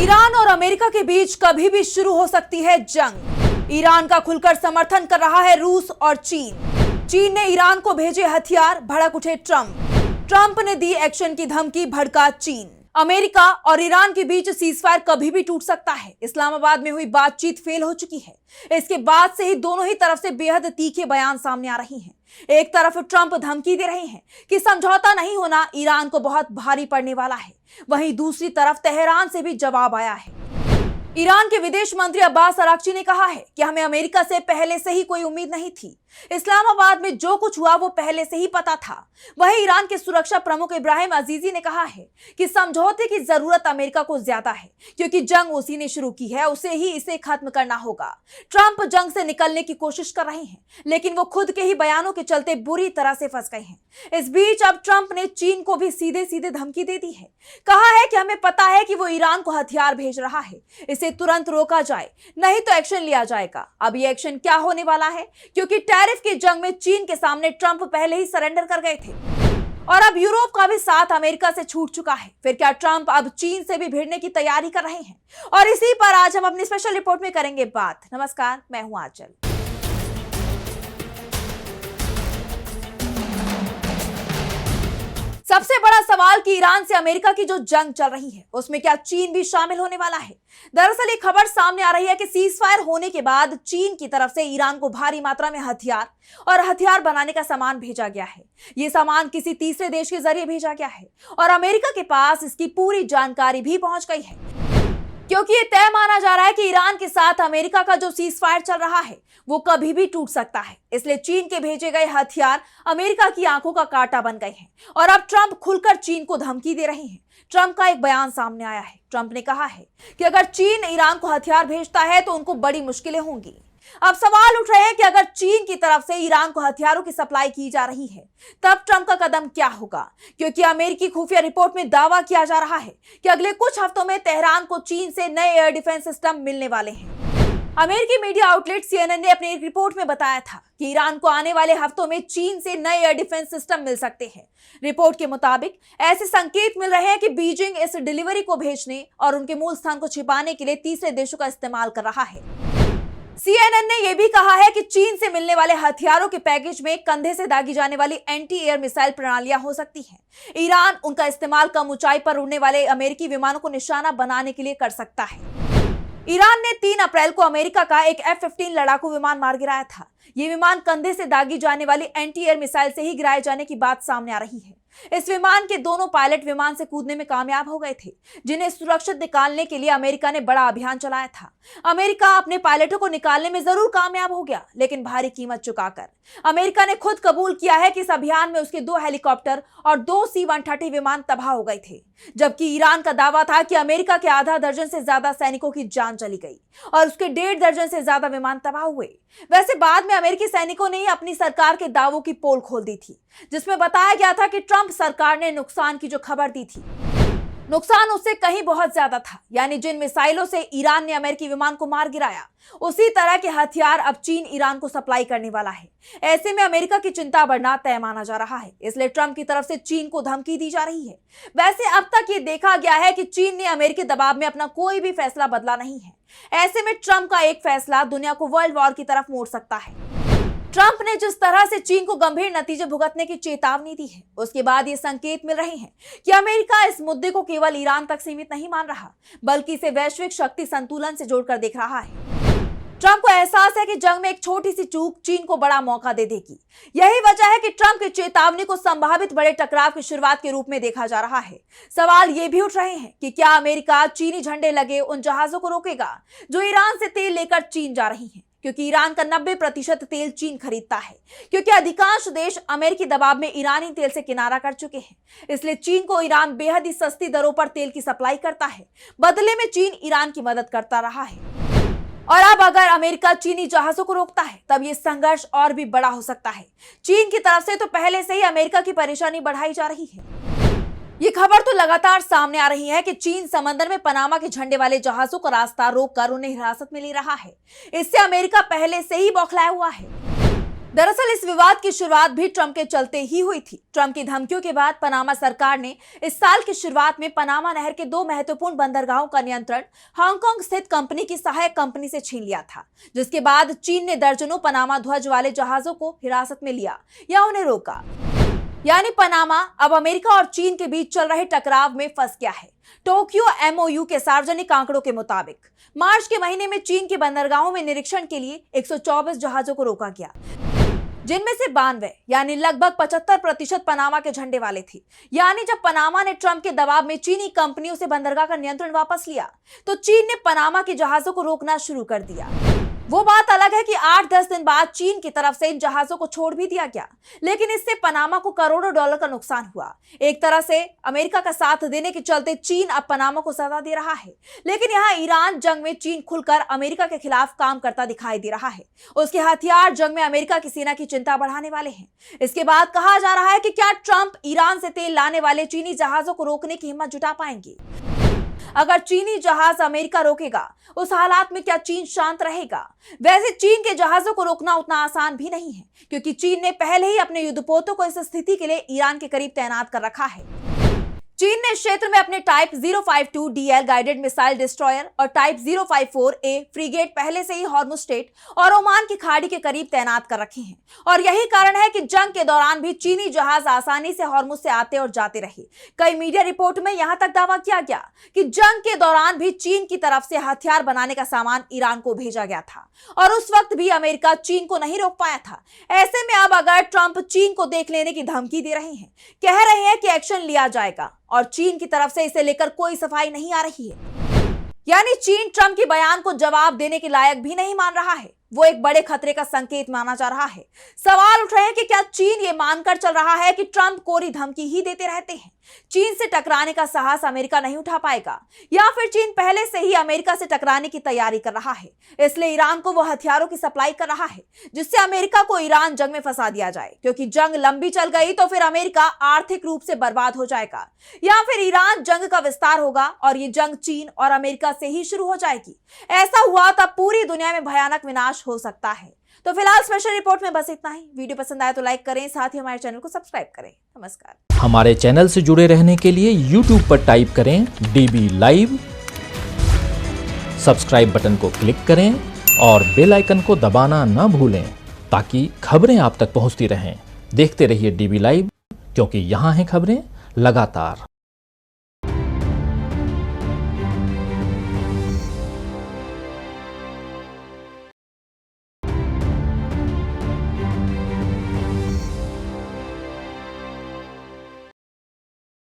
Iran और America के बीच कभी भी शुरू हो सकती है जंग। ईरान का खुलकर समर्थन कर रहा है रूस और चीन। चीन ने ईरान को भेजे हथियार, भड़क उठे ट्रंप ने दी एक्शन की धमकी, भड़का चीन। अमेरिका और ईरान के बीच सीजफायर कभी भी टूट सकता है। इस्लामाबाद में हुई बातचीत फेल हो चुकी है। इसके बाद से ही दोनों ही तरफ से बेहद तीखे बयान सामने आ रहे हैं। एक तरफ ट्रंप धमकी दे रहे हैं कि समझौता नहीं होना ईरान को बहुत भारी पड़ने वाला है, वहीं दूसरी तरफ तेहरान से भी जवाब आया है। ईरान के विदेश मंत्री अब्बास अराक्ची ने कहा है कि हमें अमेरिका से पहले से ही कोई उम्मीद नहीं थी। इस्लामाबाद में जो कुछ हुआ वो पहले से ही पता था। वहीं ईरान के सुरक्षा प्रमुख इब्राहिम अजीजी ने कहा है कि समझौते की जरूरत अमेरिका को ज्यादा है, क्योंकि जंग उसी ने शुरू की है, उसे ही इसे खत्म करना होगा। ट्रंप जंग से निकलने की कोशिश कर रहे हैं, लेकिन वो खुद के ही बयानों के चलते बुरी तरह से फंस गए हैं। इस बीच अब ट्रंप ने चीन को भी सीधे सीधे धमकी दे दी है। कहा है कि हमें पता है कि वो ईरान को हथियार भेज रहा है, इसे तुरंत रोका जाए, नहीं तो एक्शन लिया जाएगा। अब ये एक्शन क्या होने वाला है, क्योंकि टैरिफ की जंग में चीन के सामने ट्रंप पहले ही सरेंडर कर गए थे और अब यूरोप का भी साथ अमेरिका से छूट चुका है। फिर क्या ट्रंप अब चीन से भी भिड़ने की तैयारी कर रहे हैं? और इसी पर आज हम अपनी स्पेशल रिपोर्ट में करेंगे बात। नमस्कार, मैं हूं आंचल। सबसे बड़ा सवाल कि ईरान से अमेरिका की जो जंग चल रही है उसमें क्या चीन भी शामिल होने वाला है? दरअसल एक खबर सामने आ रही है कि सीजफायर होने के बाद चीन की तरफ से ईरान को भारी मात्रा में हथियार बनाने का सामान भेजा गया है। यह सामान किसी तीसरे देश के जरिए भेजा गया है और अमेरिका के पास इसकी पूरी जानकारी भी पहुंच गई है, क्योंकि ये तय माना जा रहा है कि ईरान के साथ अमेरिका का जो सीजफायर चल रहा है वो कभी भी टूट सकता है। इसलिए चीन के भेजे गए हथियार अमेरिका की आंखों का कांटा बन गए हैं और अब ट्रंप खुलकर चीन को धमकी दे रहे हैं। ट्रंप का एक बयान सामने आया है। ट्रंप ने कहा है कि अगर चीन ईरान को हथियार भेजता है तो उनको बड़ी मुश्किलें होंगी। अब सवाल उठ रहे हैं कि अगर चीन की तरफ से ईरान को हथियारों की सप्लाई की जा रही है तब ट्रंप का कदम क्या होगा, क्योंकि अमेरिकी खुफिया रिपोर्ट में दावा किया जा रहा है कि अगले कुछ हफ्तों में तेहरान को चीन से नए एयर डिफेंस सिस्टम मिलने वाले हैं। अमेरिकी मीडिया आउटलेट CNN ने अपनी एक रिपोर्ट में बताया था कि ईरान को आने वाले हफ्तों में चीन से नए एयर डिफेंस सिस्टम मिल सकते हैं। रिपोर्ट के मुताबिक ऐसे संकेत मिल रहे हैं कि बीजिंग इस डिलीवरी को भेजने और उनके मूल स्थान को छिपाने के लिए तीसरे देशों का इस्तेमाल कर रहा है। CNN ने यह भी कहा है कि चीन से मिलने वाले हथियारों के पैकेज में कंधे से दागी जाने वाली एंटी एयर मिसाइल प्रणालियां हो सकती हैं। ईरान उनका इस्तेमाल कम ऊंचाई पर उड़ने वाले अमेरिकी विमानों को निशाना बनाने के लिए कर सकता है। ईरान ने 3 अप्रैल को अमेरिका का एक F-15 लड़ाकू विमान मार गिराया था। ये विमान कंधे से दागी जाने वाली एंटी एयर मिसाइल से ही गिराए जाने की बात सामने आ रही है। इस विमान के दोनों पायलट विमान से कूदने में कामयाब हो गए थे, जिन्हें सुरक्षित निकालने के लिए अमेरिका ने बड़ा अभियान चलाया था। अमेरिका अपने पायलटों को निकालने में जरूर कामयाब हो गया, लेकिन भारी कीमत चुकाकर। अमेरिका ने खुद कबूल किया है कि इस अभियान में उसके 2 हेलीकॉप्टर और 2 C-130 विमान तबाह हो गए थे, जबकि ईरान का दावा था कि अमेरिका के आधा दर्जन से ज्यादा सैनिकों की जान चली गई और उसके 1.5 दर्जन से ज्यादा विमान तबाह हुए। वैसे बाद में अमेरिकी सैनिकों ने ही अपनी सरकार के दावों की पोल खोल दी थी, जिसमें बताया गया था कि ट्रंप सरकार ने नुकसान की जो खबर दी थी, नुकसान उससे कहीं बहुत ज्यादा था। यानी जिन मिसाइलों से ईरान ने अमेरिकी विमान को मार गिराया, उसी तरह के हथियार अब चीन ईरान को सप्लाई करने वाला है। ऐसे में अमेरिका की चिंता बढ़ना तय माना जा रहा है, इसलिए ट्रंप की तरफ से चीन को धमकी दी जा रही है। वैसे अब तक ये देखा गया है कि चीन ने अमेरिकी दबाव में अपना कोई भी फैसला बदला नहीं है। ऐसे में ट्रंप का एक फैसला दुनिया को वर्ल्ड वॉर की तरफ मोड़ सकता है। ट्रंप ने जिस तरह से चीन को गंभीर नतीजे भुगतने की चेतावनी दी है, उसके बाद ये संकेत मिल रहे हैं कि अमेरिका इस मुद्दे को केवल ईरान तक सीमित नहीं मान रहा, बल्कि इसे वैश्विक शक्ति संतुलन से जोड़कर देख रहा है। ट्रंप को एहसास है कि जंग में एक छोटी सी चूक चीन को बड़ा मौका दे देगी। यही वजह है कि ट्रंप की चेतावनी को संभावित बड़े टकराव की शुरुआत के रूप में देखा जा रहा है। सवाल ये भी उठ रहे हैं कि क्या अमेरिका चीनी झंडे लगे उन जहाजों को रोकेगा जो ईरान से तेल लेकर चीन जा रही हैं, क्योंकि ईरान का 90% तेल चीन खरीदता है, क्योंकि अधिकांश देश अमेरिकी दबाव में ईरानी तेल से किनारा कर चुके हैं। इसलिए चीन को ईरान बेहद ही सस्ती दरों पर तेल की सप्लाई करता है। बदले में चीन ईरान की मदद करता रहा है और अब अगर अमेरिका चीनी जहाजों को रोकता है तब ये संघर्ष और भी बड़ा हो सकता है। चीन की तरफ से तो पहले से ही अमेरिका की परेशानी बढ़ाई जा रही है। ये खबर तो लगातार सामने आ रही है कि चीन समंदर में पनामा के झंडे वाले जहाजों का रास्ता रोककर उन्हें हिरासत में ले रहा है। इससे अमेरिका पहले से ही बौखलाया हुआ है। दरअसल इस विवाद की शुरुआत भी ट्रंप के चलते ही हुई थी। ट्रंप की धमकियों के बाद पनामा सरकार ने इस साल की शुरुआत में पनामा नहर के 2 महत्वपूर्ण बंदरगाहों का नियंत्रण हांगकांग स्थित कंपनी की सहायक कंपनी से छीन लिया था, जिसके बाद चीन ने दर्जनों पनामा ध्वज वाले जहाजों को हिरासत में लिया या उन्हें रोका। यानी पनामा अब अमेरिका और चीन के बीच चल रहे टकराव में फंस गया है। टोक्यो MOU के सार्वजनिक आंकड़ों के मुताबिक मार्च के महीने में चीन के बंदरगाहों में निरीक्षण के लिए 124 जहाजों को रोका गया, जिनमें से 92 यानी लगभग 75% पनामा के झंडे वाले थे। यानी जब पनामा ने ट्रंप के दबाव में चीनी कंपनियों से बंदरगाह का नियंत्रण वापस लिया, तो चीन ने पनामा के जहाजों को रोकना शुरू कर दिया। वो बात अलग है कि 8-10 दिन बाद चीन की तरफ से इन जहाजों को छोड़ भी दिया गया, लेकिन इससे पनामा को करोड़ों डॉलर का नुकसान हुआ। एक तरह से अमेरिका का साथ देने के चलते चीन अब पनामा को सजा दे रहा है, लेकिन यहाँ ईरान जंग में चीन खुलकर अमेरिका के खिलाफ काम करता दिखाई दे रहा है। उसके हथियार जंग में अमेरिका की सेना की चिंता बढ़ाने वाले हैं। इसके बाद कहा जा रहा है कि क्या ट्रंप ईरान से तेल लाने वाले चीनी जहाजों को रोकने की हिम्मत जुटा पाएंगे? अगर चीनी जहाज अमेरिका रोकेगा, उस हालात में क्या चीन शांत रहेगा? वैसे चीन के जहाजों को रोकना उतना आसान भी नहीं है, क्योंकि चीन ने पहले ही अपने युद्धपोतों को इस स्थिति के लिए ईरान के करीब तैनात कर रखा है। चीन ने इस क्षेत्र में अपने type 052 DL guided missile destroyer और टाइप 054A फ्रीगेट पहले से ही हॉर्मुज स्ट्रेट और ओमान की खाड़ी के करीब तैनात कर रखे हैं, और यही कारण है कि जंग के दौरान भी चीनी जहाज आसानी से हॉर्मुज से आते और जाते रहे। कई मीडिया रिपोर्ट में यहां तक दावा किया गया कि जंग के दौरान भी चीन की तरफ से हथियार बनाने का सामान ईरान को भेजा गया था, और उस वक्त भी अमेरिका चीन को नहीं रोक पाया था। ऐसे में अब अगर ट्रंप चीन को देख लेने की धमकी दे रहे हैं, कह रहे हैं कि एक्शन लिया जाएगा, और चीन की तरफ से इसे लेकर कोई सफाई नहीं आ रही है, यानी चीन ट्रंप के बयान को जवाब देने के लायक भी नहीं मान रहा है, वो एक बड़े खतरे का संकेत माना जा रहा है। सवाल उठ रहे हैं कि क्या चीन ये मानकर चल रहा है कि ट्रंप कोरी धमकी ही देते रहते हैं? चीन से टकराने का साहस अमेरिका नहीं उठा पाएगा, या फिर चीन पहले से ही अमेरिका से टकराने की तैयारी कर रहा है, इसलिए ईरान को वो हथियारों की सप्लाई कर रहा है जिससे अमेरिका को ईरान जंग में फंसा दिया जाए, क्योंकि जंग लंबी चल गई तो फिर अमेरिका आर्थिक रूप से बर्बाद हो जाएगा, या फिर ईरान जंग का विस्तार होगा और ये जंग चीन और अमेरिका से ही शुरू हो जाएगी। ऐसा हुआ तब पूरी दुनिया में भयानक विनाश हो सकता है। तो फिलहाल स्पेशल रिपोर्ट में बस इतना ही। वीडियो पसंद आए तो लाइक करें, साथ ही हमारे चैनल को सब्सक्राइब करें। नमस्कार। हमारे चैनल से जुड़े रहने के लिए YouTube पर टाइप करें DB लाइव, सब्सक्राइब बटन को क्लिक करें और बेल आइकन को दबाना न भूलें, ताकि खबरें आप तक पहुंचती रहें। देखते रहिए DB लाइव, क्योंकि यहाँ हैं खबरें लगातार।